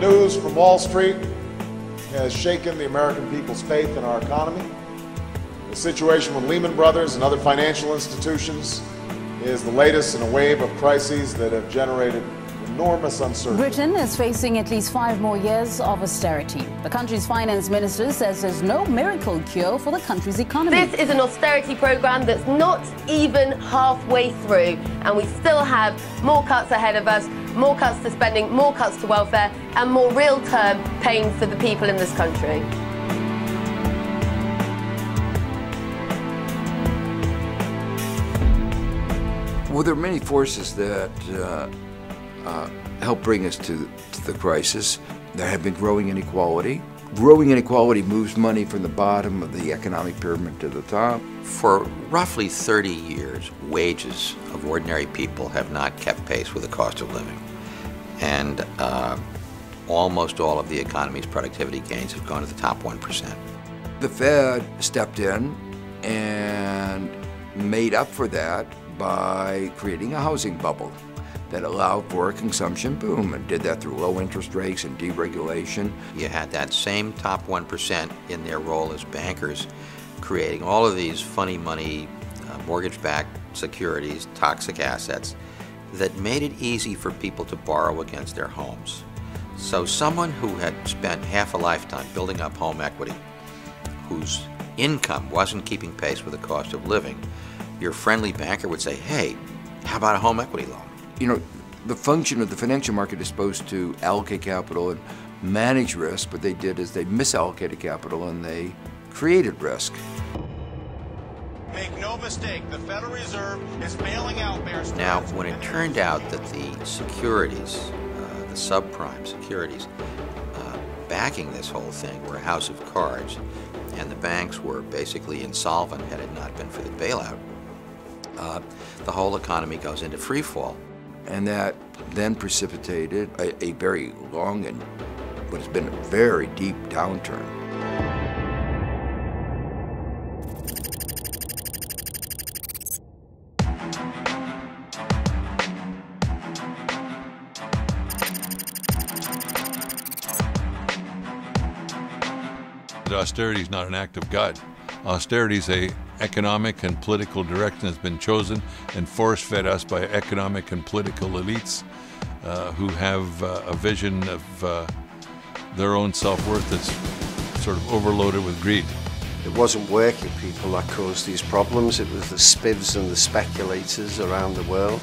news from Wall Street has shaken the American people's faith in our economy. The situation with Lehman Brothers and other financial institutions is the latest in a wave of crises that have generated enormous uncertainty. Britain is facing at least 5 more years of austerity. The country's finance minister says there's no miracle cure for the country's economy. This is an austerity programme that's not even halfway through, and we still have more cuts ahead of us, more cuts to spending, more cuts to welfare, and more real-term pain for the people in this country. Well, there are many forces that help bring us to the crisis. There have been growing inequality. Growing inequality moves money from the bottom of the economic pyramid to the top. For roughly 30 years, wages of ordinary people have not kept pace with the cost of living. And almost all of the economy's productivity gains have gone to the top 1%. The Fed stepped in and made up for that by creating a housing bubble that allowed for a consumption boom, and did that through low interest rates and deregulation. You had that same top 1% in their role as bankers, creating all of these funny money, mortgage-backed securities, toxic assets, that made it easy for people to borrow against their homes. So someone who had spent half a lifetime building up home equity, whose income wasn't keeping pace with the cost of living, your friendly banker would say, hey, how about a home equity loan? You know, the function of the financial market is supposed to allocate capital and manage risk. What they did is they misallocated capital and they created risk. Make no mistake, the Federal Reserve is bailing out Bear Stearns. Now, when it turned out that the securities, the subprime securities backing this whole thing were a house of cards, and the banks were basically insolvent had it not been for the bailout, the whole economy goes into free fall. And that then precipitated a very long and what has been a very deep downturn. Austerity is not an act of God. Austerity is an economic and political direction that's been chosen and force-fed us by economic and political elites who have a vision of their own self-worth that's sort of overloaded with greed. It wasn't working people that caused these problems. It was the spivs and the speculators around the world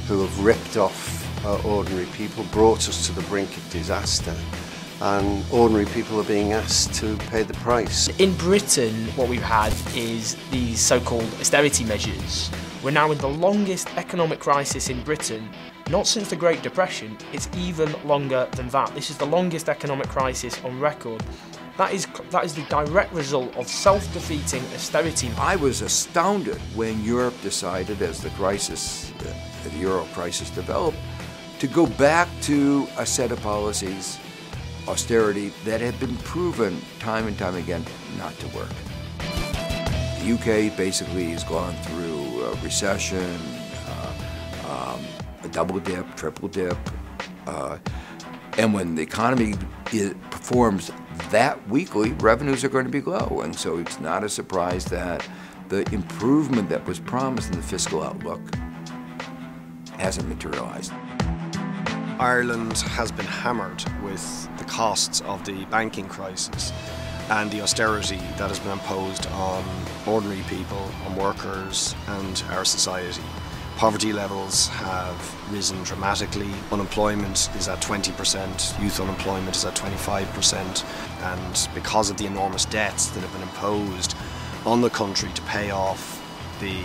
who have ripped off ordinary people, brought us to the brink of disaster. And ordinary people are being asked to pay the price. In Britain, what we've had is these so-called austerity measures. We're now in the longest economic crisis in Britain, not since the Great Depression. It's even longer than that. This is the longest economic crisis on record. That is the direct result of self-defeating austerity. I was astounded when Europe decided, as the crisis, the Euro crisis developed, to go back to a set of policies, austerity, that had been proven time and time again not to work. The UK basically has gone through a recession, a double dip, triple dip, and when the economy performs that weakly, revenues are going to be low, and so it's not a surprise that the improvement that was promised in the fiscal outlook hasn't materialized. Ireland has been hammered with the costs of the banking crisis and the austerity that has been imposed on ordinary people, on workers and our society. Poverty levels have risen dramatically. Unemployment is at 20%, youth unemployment is at 25%, and because of the enormous debts that have been imposed on the country to pay off the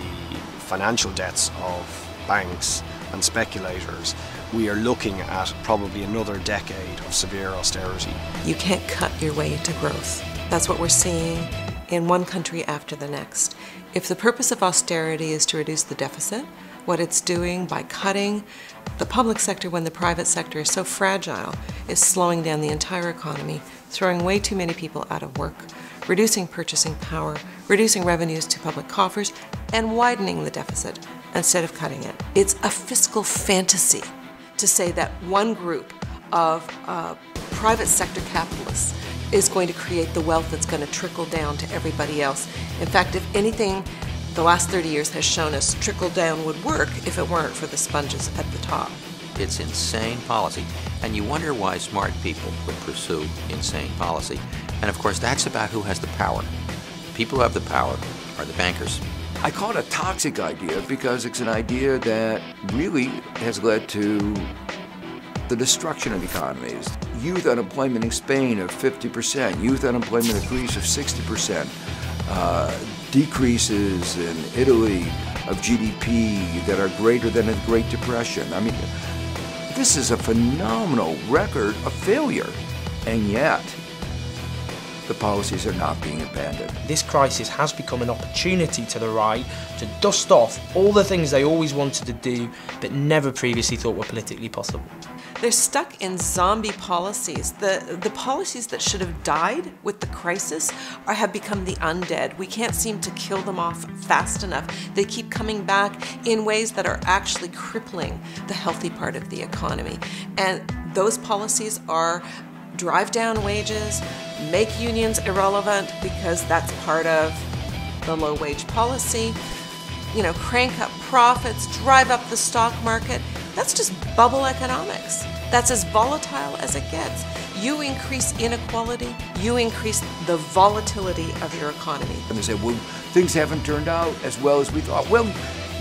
financial debts of banks and speculators, we are looking at probably another decade of severe austerity. You can't cut your way into growth. That's what we're seeing in one country after the next. If the purpose of austerity is to reduce the deficit, what it's doing by cutting the public sector when the private sector is so fragile is slowing down the entire economy, throwing way too many people out of work, reducing purchasing power, reducing revenues to public coffers, and widening the deficit instead of cutting it. It's a fiscal fantasy to say that one group of private sector capitalists is going to create the wealth that's going to trickle down to everybody else. In fact, if anything, the last 30 years has shown us trickle down would work if it weren't for the sponges at the top. It's insane policy, and you wonder why smart people would pursue insane policy. And of course, that's about who has the power. People who have the power are the bankers. I call it a toxic idea because it's an idea that really has led to the destruction of economies. Youth unemployment in Spain of 50%, youth unemployment in Greece of 60%, decreases in Italy of GDP that are greater than the Great Depression. I mean, this is a phenomenal record of failure, and yet the policies are not being abandoned. This crisis has become an opportunity to the right to dust off all the things they always wanted to do but never previously thought were politically possible. They're stuck in zombie policies. The policies that should have died with the crisis have become the undead. We can't seem to kill them off fast enough. They keep coming back in ways that are actually crippling the healthy part of the economy. And those policies are drive down wages, make unions irrelevant because that's part of the low wage policy, crank up profits, drive up the stock market. That's just bubble economics. That's as volatile as it gets. You increase inequality, you increase the volatility of your economy. And they say, well, things haven't turned out as well as we thought. Well,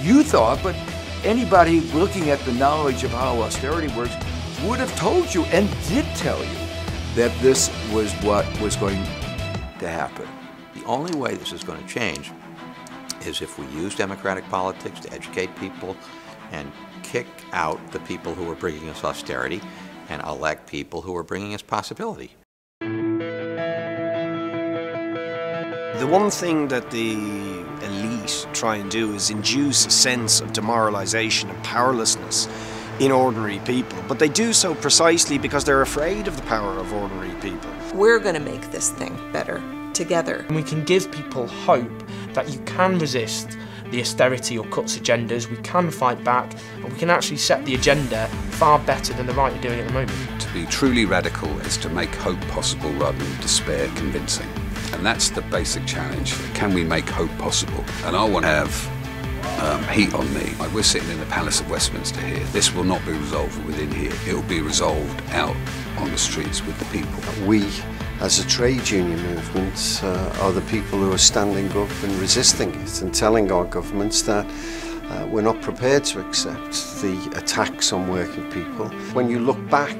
you thought, but anybody looking at the knowledge of how austerity works would have told you and did tell you that this was what was going to happen. The only way this is going to change is if we use democratic politics to educate people and kick out the people who are bringing us austerity and elect people who are bringing us possibility. The one thing that the elite try and do is induce a sense of demoralization and powerlessness in ordinary people, but they do so precisely because they're afraid of the power of ordinary people. We're going to make this thing better together. And we can give people hope that you can resist the austerity or cuts agendas, we can fight back, and we can actually set the agenda far better than the right are doing at the moment. To be truly radical is to make hope possible rather than despair convincing. And that's the basic challenge. Can we make hope possible? And I want to have heat on me. Like we're sitting in the Palace of Westminster here. This will not be resolved within here. It will be resolved out on the streets with the people. We, as a trade union movement, are the people who are standing up and resisting it and telling our governments that we're not prepared to accept the attacks on working people. When you look back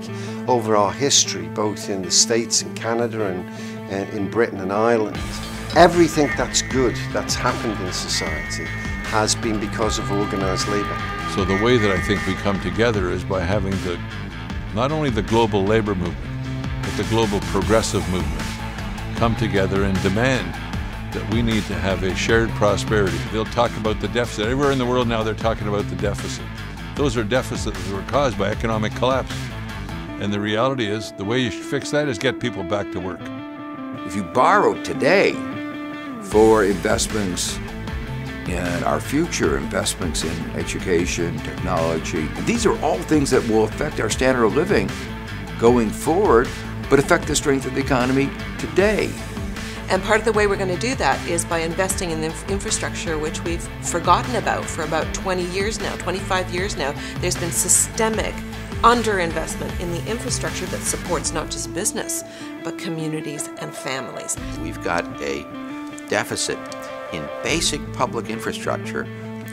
over our history, both in the States and Canada and in Britain and Ireland, everything that's good that's happened in society has been because of organised labour. So the way that I think we come together is by having not only the global labour movement, but the global progressive movement come together and demand that we need to have a shared prosperity. They'll talk about the deficit. Everywhere in the world now they're talking about the deficit. Those are deficits that were caused by economic collapse. And the reality is, the way you should fix that is get people back to work. If you borrow today for investments in our future, investments in education, technology, these are all things that will affect our standard of living going forward, but affect the strength of the economy today. And part of the way we're going to do that is by investing in the infrastructure, which we've forgotten about for about 20 years now, 25 years now. There's been systemic underinvestment in the infrastructure that supports not just business, but communities and families. We've got a deficit in basic public infrastructure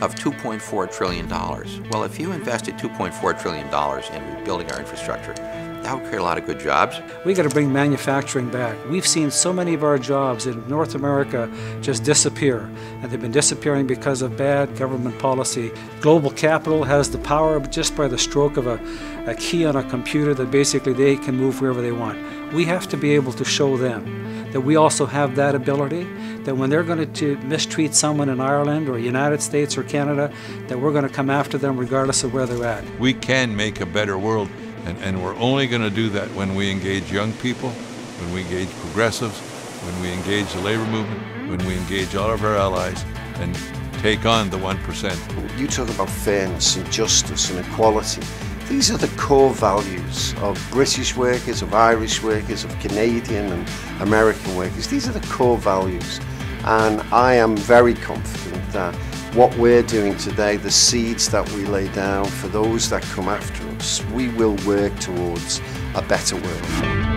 of $2.4 trillion. Well, if you invested $2.4 trillion in rebuilding our infrastructure, that would create a lot of good jobs. We got to bring manufacturing back. We've seen so many of our jobs in North America just disappear, and they've been disappearing because of bad government policy. Global capital has the power just by the stroke of a key on a computer that basically they can move wherever they want. We have to be able to show them that we also have that ability, that when they're going to mistreat someone in Ireland or United States or Canada, that we're going to come after them regardless of where they're at. We can make a better world, and we're only going to do that when we engage young people, when we engage progressives, when we engage the labor movement, when we engage all of our allies and take on the 1%. You talk about fairness and justice and equality. These are the core values of British workers, of Irish workers, of Canadian and American workers. These are the core values, and I am very confident that what we're doing today, the seeds that we lay down for those that come after us, we will work towards a better world.